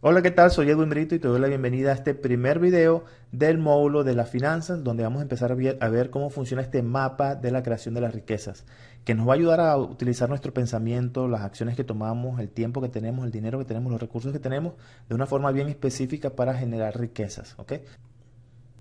Hola, ¿qué tal? Soy Edwin Brito y te doy la bienvenida a este primer video del módulo de las finanzas, donde vamos a empezar a ver cómo funciona este mapa de la creación de las riquezas, que nos va a ayudar a utilizar nuestro pensamiento, las acciones que tomamos, el tiempo que tenemos, el dinero que tenemos, los recursos que tenemos, de una forma bien específica para generar riquezas, ¿ok?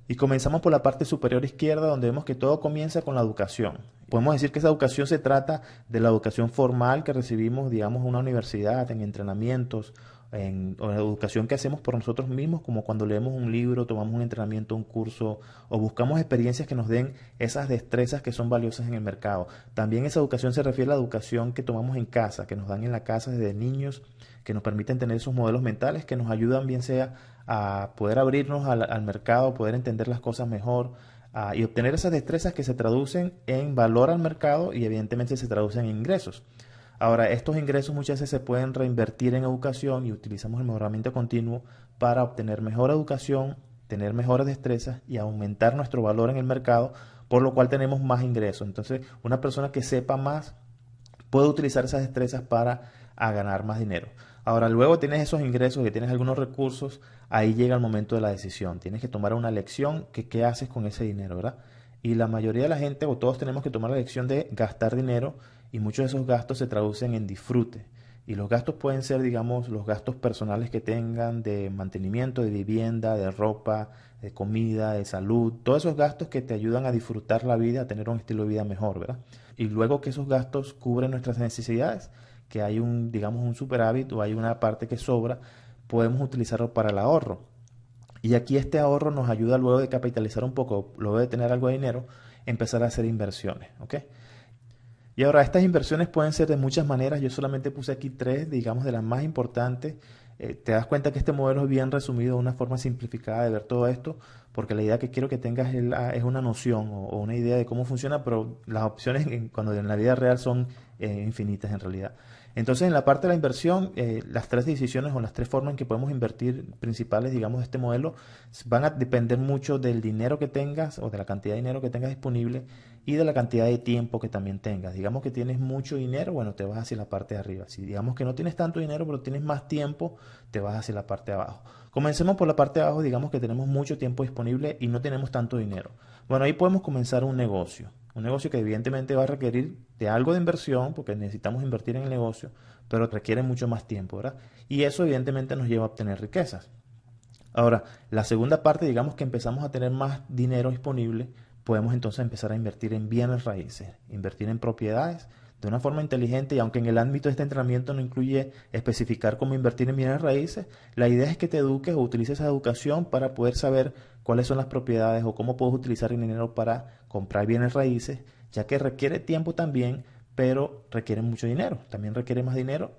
Y comenzamos por la parte superior izquierda, donde vemos que todo comienza con la educación. Podemos decir que esa educación se trata de la educación formal que recibimos, digamos, en una universidad, en entrenamientos, o la educación que hacemos por nosotros mismos, como cuando leemos un libro, tomamos un entrenamiento, un curso, o buscamos experiencias que nos den esas destrezas que son valiosas en el mercado. También esa educación se refiere a la educación que tomamos en casa, que nos dan en la casa desde niños, que nos permiten tener esos modelos mentales que nos ayudan bien sea a poder abrirnos al mercado, poder entender las cosas mejor y obtener esas destrezas que se traducen en valor al mercado y evidentemente se traducen en ingresos. Ahora, estos ingresos muchas veces se pueden reinvertir en educación y utilizamos el mejoramiento continuo para obtener mejor educación, tener mejores destrezas y aumentar nuestro valor en el mercado, por lo cual tenemos más ingresos. Entonces, una persona que sepa más puede utilizar esas destrezas para ganar más dinero. Ahora, luego tienes esos ingresos, que tienes algunos recursos, ahí llega el momento de la decisión. Tienes que tomar una elección que qué haces con ese dinero, ¿verdad? Y la mayoría de la gente, o todos tenemos que tomar la elección de gastar dinero y muchos de esos gastos se traducen en disfrute. Y los gastos pueden ser, digamos, los gastos personales que tengan de mantenimiento, de vivienda, de ropa, de comida, de salud, todos esos gastos que te ayudan a disfrutar la vida, a tener un estilo de vida mejor, ¿verdad? Y luego que esos gastos cubren nuestras necesidades, que hay un, digamos, un superávit o hay una parte que sobra, podemos utilizarlo para el ahorro. Y aquí este ahorro nos ayuda luego de capitalizar un poco, luego de tener algo de dinero, empezar a hacer inversiones, ¿ok? Y ahora, estas inversiones pueden ser de muchas maneras. Yo solamente puse aquí tres, digamos, de las más importantes. Te das cuenta que este modelo es bien resumido, una forma simplificada de ver todo esto, porque la idea que quiero que tengas es una noción o una idea de cómo funciona, pero las opciones cuando en la vida real son infinitas en realidad. Entonces, en la parte de la inversión, las tres decisiones o las tres formas en que podemos invertir principales, digamos, de este modelo, van a depender mucho del dinero que tengas o de la cantidad de dinero que tengas disponible y de la cantidad de tiempo que también tengas. Digamos que tienes mucho dinero, bueno, te vas hacia la parte de arriba. Si digamos que no tienes tanto dinero, pero tienes más tiempo, te vas hacia la parte de abajo. Comencemos por la parte de abajo, digamos que tenemos mucho tiempo disponible y no tenemos tanto dinero. Bueno, ahí podemos comenzar un negocio. Un negocio que evidentemente va a requerir de algo de inversión, porque necesitamos invertir en el negocio, pero requiere mucho más tiempo, ¿verdad? Y eso evidentemente nos lleva a obtener riquezas. Ahora, la segunda parte, digamos que empezamos a tener más dinero disponible, podemos entonces empezar a invertir en bienes raíces, invertir en propiedades de una forma inteligente y aunque en el ámbito de este entrenamiento no incluye especificar cómo invertir en bienes raíces, la idea es que te eduques o utilices esa educación para poder saber cuáles son las propiedades o cómo puedes utilizar el dinero para comprar bienes raíces, ya que requiere tiempo también, pero requiere mucho dinero, también requiere más dinero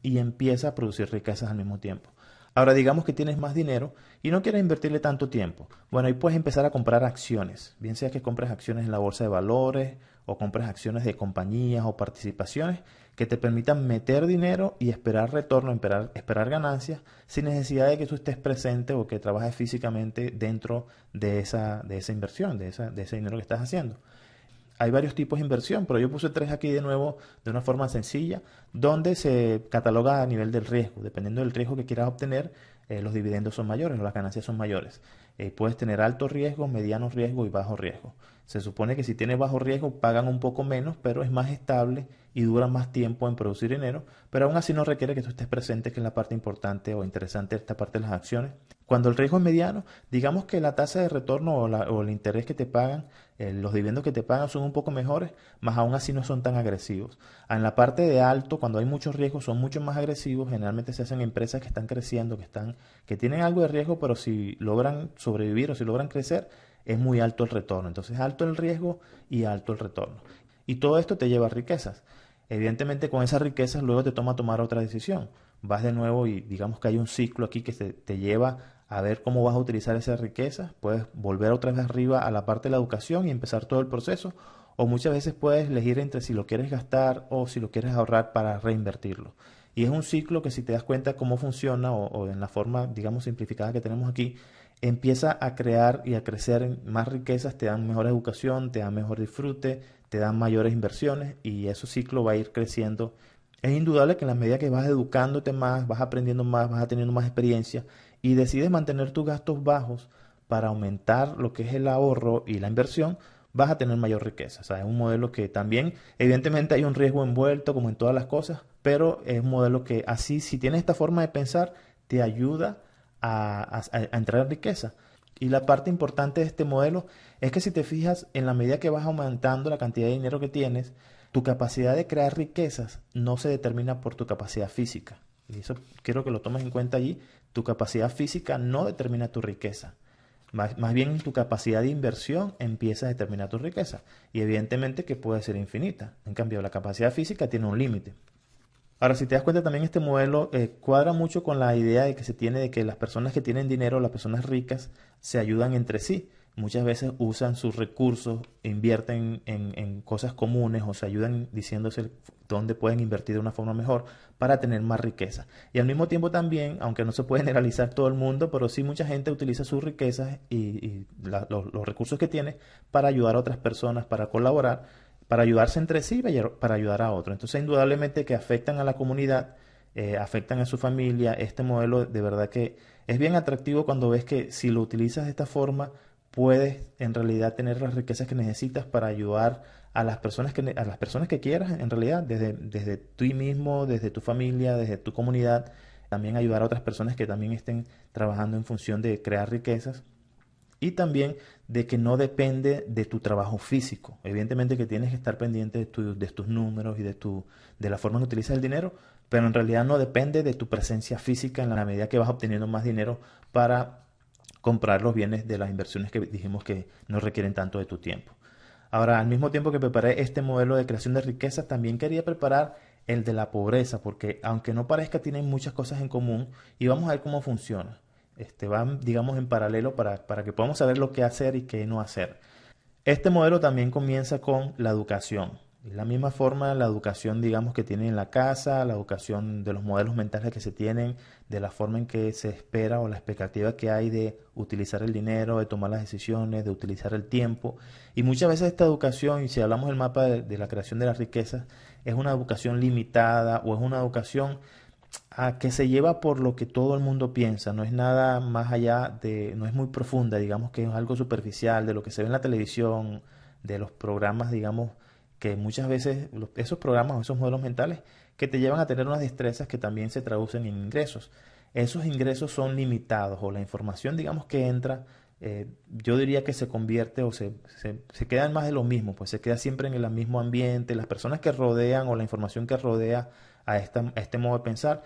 y empieza a producir riquezas al mismo tiempo. Ahora digamos que tienes más dinero y no quieres invertirle tanto tiempo. Bueno, ahí puedes empezar a comprar acciones, bien sea que compres acciones en la bolsa de valores o compres acciones de compañías o participaciones que te permitan meter dinero y esperar retorno, esperar ganancias sin necesidad de que tú estés presente o que trabajes físicamente dentro de esa inversión, de ese dinero que estás haciendo. Hay varios tipos de inversión, pero yo puse tres aquí de nuevo de una forma sencilla, donde se cataloga a nivel del riesgo. Dependiendo del riesgo que quieras obtener, los dividendos son mayores o las ganancias son mayores. Puedes tener alto riesgo, mediano riesgo y bajo riesgo. Se supone que si tienes bajo riesgo pagan un poco menos, pero es más estable y dura más tiempo en producir dinero, pero aún así no requiere que tú estés presente, que es la parte importante o interesante de esta parte de las acciones. Cuando el riesgo es mediano, digamos que la tasa de retorno o el interés que te pagan, los dividendos que te pagan son un poco mejores, mas aún así no son tan agresivos. En la parte de alto, cuando hay muchos riesgos, son mucho más agresivos. Generalmente se hacen empresas que están creciendo, que tienen algo de riesgo, pero si logran sobrevivir o si logran crecer, es muy alto el retorno. Entonces, alto el riesgo y alto el retorno. Y todo esto te lleva a riquezas. Evidentemente, con esas riquezas luego te toma tomar otra decisión. Vas de nuevo y digamos que hay un ciclo aquí que te lleva a ver cómo vas a utilizar esas riquezas. Puedes volver otra vez arriba a la parte de la educación y empezar todo el proceso. O muchas veces puedes elegir entre si lo quieres gastar o si lo quieres ahorrar para reinvertirlo. Y es un ciclo que si te das cuenta cómo funciona o en la forma, digamos, simplificada que tenemos aquí, empieza a crear y a crecer más riquezas, te dan mejor educación, te dan mejor disfrute, te dan mayores inversiones y ese ciclo va a ir creciendo Es indudable que en la medida que vas educándote más, vas aprendiendo más, vas teniendo más experiencia y decides mantener tus gastos bajos para aumentar lo que es el ahorro y la inversión, vas a tener mayor riqueza. O sea, es un modelo que también, evidentemente hay un riesgo envuelto como en todas las cosas, pero es un modelo que así, si tienes esta forma de pensar, te ayuda a entrar en riqueza. Y la parte importante de este modelo es que si te fijas, en la medida que vas aumentando la cantidad de dinero que tienes, tu capacidad de crear riquezas no se determina por tu capacidad física. Y eso quiero que lo tomes en cuenta allí. Tu capacidad física no determina tu riqueza. Más bien tu capacidad de inversión empieza a determinar tu riqueza. Y evidentemente que puede ser infinita. En cambio, la capacidad física tiene un límite. Ahora, si te das cuenta, también este modelo cuadra mucho con la idea de que se tiene de que las personas que tienen dinero, las personas ricas, se ayudan entre sí. Muchas veces usan sus recursos, invierten en cosas comunes o se ayudan diciéndose dónde pueden invertir de una forma mejor para tener más riqueza. Y al mismo tiempo también, aunque no se puede generalizar todo el mundo, pero sí mucha gente utiliza sus riquezas los recursos que tiene para ayudar a otras personas, para colaborar, para ayudarse entre sí y para ayudar a otros. Entonces, indudablemente que afectan a la comunidad, afectan a su familia. Este modelo de verdad que es bien atractivo cuando ves que si lo utilizas de esta forma, puedes en realidad tener las riquezas que necesitas para ayudar a las personas que quieras, en realidad, desde tú mismo, desde tu familia, desde tu comunidad, también ayudar a otras personas que también estén trabajando en función de crear riquezas y también de que no depende de tu trabajo físico. Evidentemente que tienes que estar pendiente de tus números y de la forma en que utilizas el dinero, pero en realidad no depende de tu presencia física en la medida que vas obteniendo más dinero para comprar los bienes de las inversiones que dijimos que no requieren tanto de tu tiempo. Ahora, al mismo tiempo que preparé este modelo de creación de riqueza, también quería preparar el de la pobreza, porque aunque no parezca, tienen muchas cosas en común y vamos a ver cómo funciona. Van, digamos, en paralelo para que podamos saber lo que hacer y qué no hacer. Este modelo también comienza con la educación. De la misma forma, la educación, digamos, que tienen en la casa, la educación de los modelos mentales que se tienen, de la forma en que se espera o la expectativa que hay de utilizar el dinero, de tomar las decisiones, de utilizar el tiempo. Y muchas veces esta educación, y si hablamos del mapa de la creación de las riquezas, es una educación limitada o es una educación que se lleva por lo que todo el mundo piensa, no es nada más allá no es muy profunda, digamos que es algo superficial de lo que se ve en la televisión, de los programas, digamos, que muchas veces esos programas o esos modelos mentales que te llevan a tener unas destrezas que también se traducen en ingresos. Esos ingresos son limitados o la información, digamos, que entra, yo diría que se convierte o se queda en más de lo mismo, pues se queda siempre en el mismo ambiente, las personas que rodean o la información que rodea a este modo de pensar,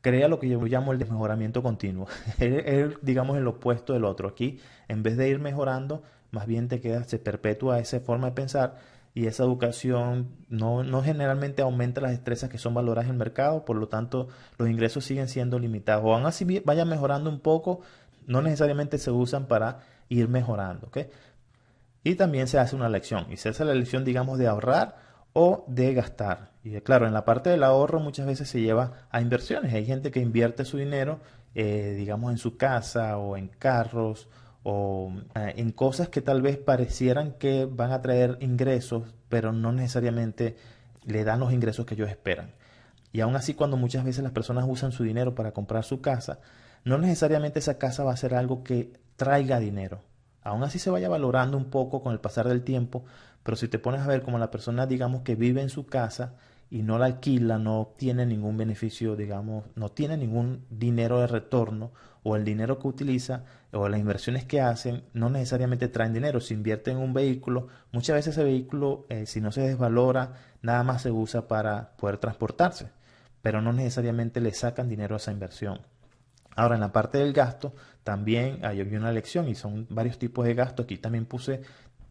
crea lo que yo llamo el desmejoramiento continuo. Es, digamos, el opuesto del otro. Aquí, en vez de ir mejorando, más bien se perpetúa esa forma de pensar y esa educación no generalmente aumenta las destrezas que son valoradas en el mercado, por lo tanto, los ingresos siguen siendo limitados. O aún así vayan mejorando un poco, no necesariamente se usan para ir mejorando, ¿ok? Y también se hace una elección, y se hace la elección, digamos, de ahorrar o de gastar. Y claro, en la parte del ahorro muchas veces se lleva a inversiones. Hay gente que invierte su dinero, digamos, en su casa o en carros o en cosas que tal vez parecieran que van a traer ingresos, pero no necesariamente le dan los ingresos que ellos esperan. Y aún así, cuando muchas veces las personas usan su dinero para comprar su casa, no necesariamente esa casa va a ser algo que traiga dinero. Aún así se vaya valorando un poco con el pasar del tiempo, pero si te pones a ver como la persona, digamos, que vive en su casa y no la alquila, no obtiene ningún beneficio, digamos, no tiene ningún dinero de retorno, o el dinero que utiliza o las inversiones que hacen no necesariamente traen dinero. Si invierte en un vehículo, muchas veces ese vehículo, si no se desvalora, nada más se usa para poder transportarse, pero no necesariamente le sacan dinero a esa inversión. Ahora, en la parte del gasto, también hay una lección y son varios tipos de gasto. Aquí también puse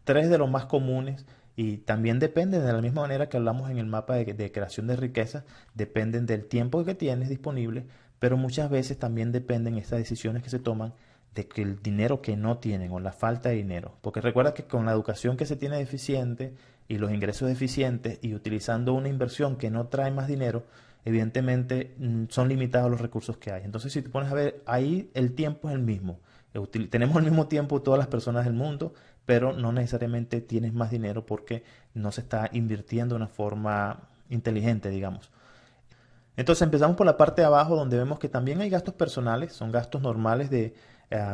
tres de los más comunes y también dependen, de la misma manera que hablamos en el mapa de creación de riqueza, dependen del tiempo que tienes disponible, pero muchas veces también dependen estas decisiones que se toman de que el dinero que no tienen o la falta de dinero. Porque recuerda que con la educación que se tiene deficiente y los ingresos deficientes y utilizando una inversión que no trae más dinero, evidentemente son limitados los recursos que hay. Entonces, si te pones a ver, ahí el tiempo es el mismo. Tenemos el mismo tiempo todas las personas del mundo, pero no necesariamente tienes más dinero porque no se está invirtiendo de una forma inteligente, digamos. Entonces empezamos por la parte de abajo donde vemos que también hay gastos personales, son gastos normales de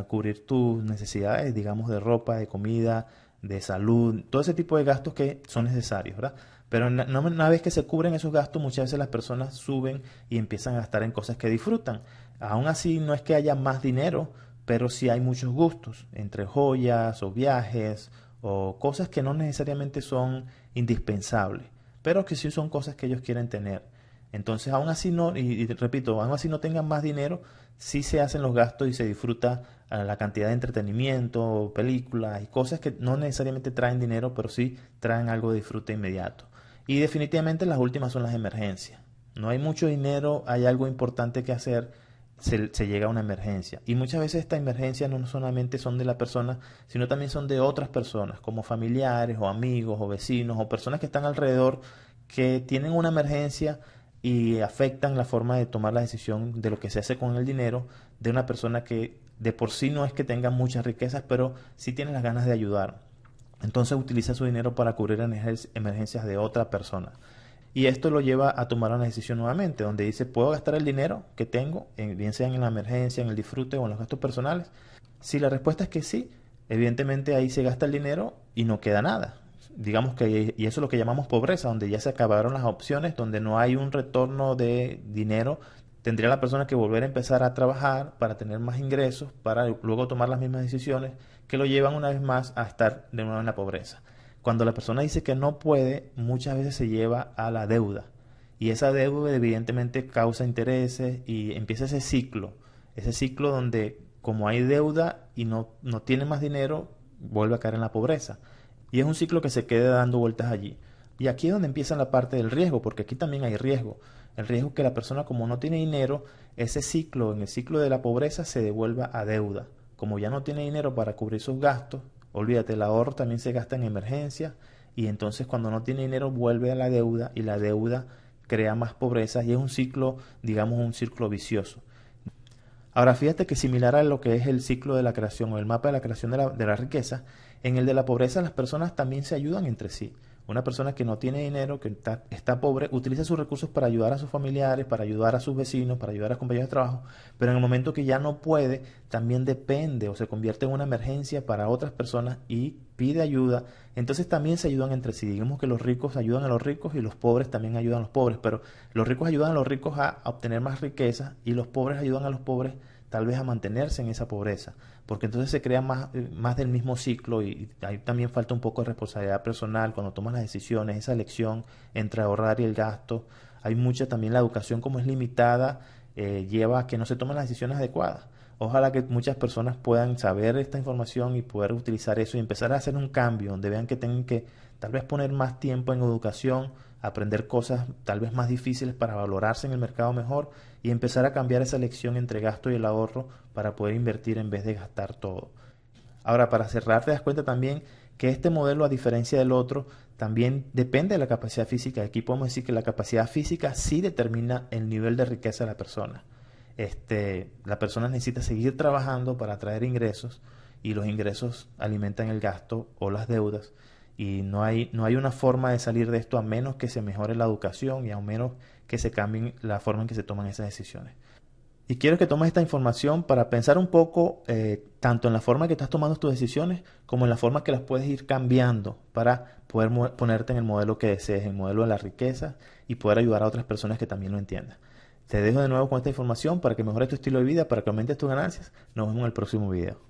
cubrir tus necesidades, digamos, de ropa, de comida, de salud, todo ese tipo de gastos que son necesarios, ¿verdad? Pero una vez que se cubren esos gastos, muchas veces las personas suben y empiezan a gastar en cosas que disfrutan. Aún así, no es que haya más dinero, pero sí hay muchos gustos, entre joyas o viajes o cosas que no necesariamente son indispensables, pero que sí son cosas que ellos quieren tener. Entonces, aún así no, y repito, aún así no tengan más dinero, sí se hacen los gastos y se disfruta la cantidad de entretenimiento, películas y cosas que no necesariamente traen dinero, pero sí traen algo de disfrute inmediato. Y definitivamente las últimas son las emergencias. No hay mucho dinero, hay algo importante que hacer, se llega a una emergencia. Y muchas veces estas emergencias no solamente son de la persona, sino también son de otras personas, como familiares o amigos o vecinos o personas que están alrededor que tienen una emergencia y afectan la forma de tomar la decisión de lo que se hace con el dinero de una persona que de por sí no es que tenga muchas riquezas, pero sí tiene las ganas de ayudar. Entonces utiliza su dinero para cubrir emergencias de otra persona. Y esto lo lleva a tomar una decisión nuevamente, donde dice, ¿puedo gastar el dinero que tengo, bien sea en la emergencia, en el disfrute o en los gastos personales? Si la respuesta es que sí, evidentemente ahí se gasta el dinero y no queda nada. Digamos que, y eso es lo que llamamos pobreza, donde ya se acabaron las opciones, donde no hay un retorno de dinero. Tendría la persona que volver a empezar a trabajar para tener más ingresos, para luego tomar las mismas decisiones que lo llevan una vez más a estar de nuevo en la pobreza. Cuando la persona dice que no puede, muchas veces se lleva a la deuda. Y esa deuda evidentemente causa intereses y empieza ese ciclo donde como hay deuda y no tiene más dinero, vuelve a caer en la pobreza. Y es un ciclo que se queda dando vueltas allí. Y aquí es donde empieza la parte del riesgo, porque aquí también hay riesgo. El riesgo es que la persona como no tiene dinero, ese ciclo, en el ciclo de la pobreza, se devuelva a deuda. Como ya no tiene dinero para cubrir sus gastos, olvídate, el ahorro también se gasta en emergencias y entonces cuando no tiene dinero vuelve a la deuda y la deuda crea más pobreza y es un ciclo, digamos, un círculo vicioso. Ahora fíjate que similar a lo que es el ciclo de la creación o el mapa de la creación de la riqueza, en el de la pobreza las personas también se ayudan entre sí. Una persona que no tiene dinero, que está pobre, utiliza sus recursos para ayudar a sus familiares, para ayudar a sus vecinos, para ayudar a sus compañeros de trabajo, pero en el momento que ya no puede, también depende o se convierte en una emergencia para otras personas y pide ayuda. Entonces también se ayudan entre sí. Digamos que los ricos ayudan a los ricos y los pobres también ayudan a los pobres, pero los ricos ayudan a los ricos a obtener más riqueza y los pobres ayudan a los pobres tal vez a mantenerse en esa pobreza, porque entonces se crea más del mismo ciclo y ahí también falta un poco de responsabilidad personal cuando tomas las decisiones, esa elección entre ahorrar y el gasto. Hay mucha también la educación como es limitada, lleva a que no se tomen las decisiones adecuadas. Ojalá que muchas personas puedan saber esta información y poder utilizar eso y empezar a hacer un cambio donde vean que tienen que tal vez poner más tiempo en educación, aprender cosas tal vez más difíciles para valorarse en el mercado mejor y empezar a cambiar esa elección entre gasto y el ahorro para poder invertir en vez de gastar todo. Ahora, para cerrar, te das cuenta también que este modelo, a diferencia del otro, también depende de la capacidad física. Aquí podemos decir que la capacidad física sí determina el nivel de riqueza de la persona. La persona necesita seguir trabajando para traer ingresos y los ingresos alimentan el gasto o las deudas y no hay una forma de salir de esto a menos que se mejore la educación y a menos que se cambie la forma en que se toman esas decisiones. Y quiero que tomes esta información para pensar un poco tanto en la forma que estás tomando tus decisiones como en la forma que las puedes ir cambiando para poder ponerte en el modelo que desees, el modelo de la riqueza y poder ayudar a otras personas que también lo entiendan. Te dejo de nuevo con esta información para que mejores tu estilo de vida, para que aumentes tus ganancias. Nos vemos en el próximo video.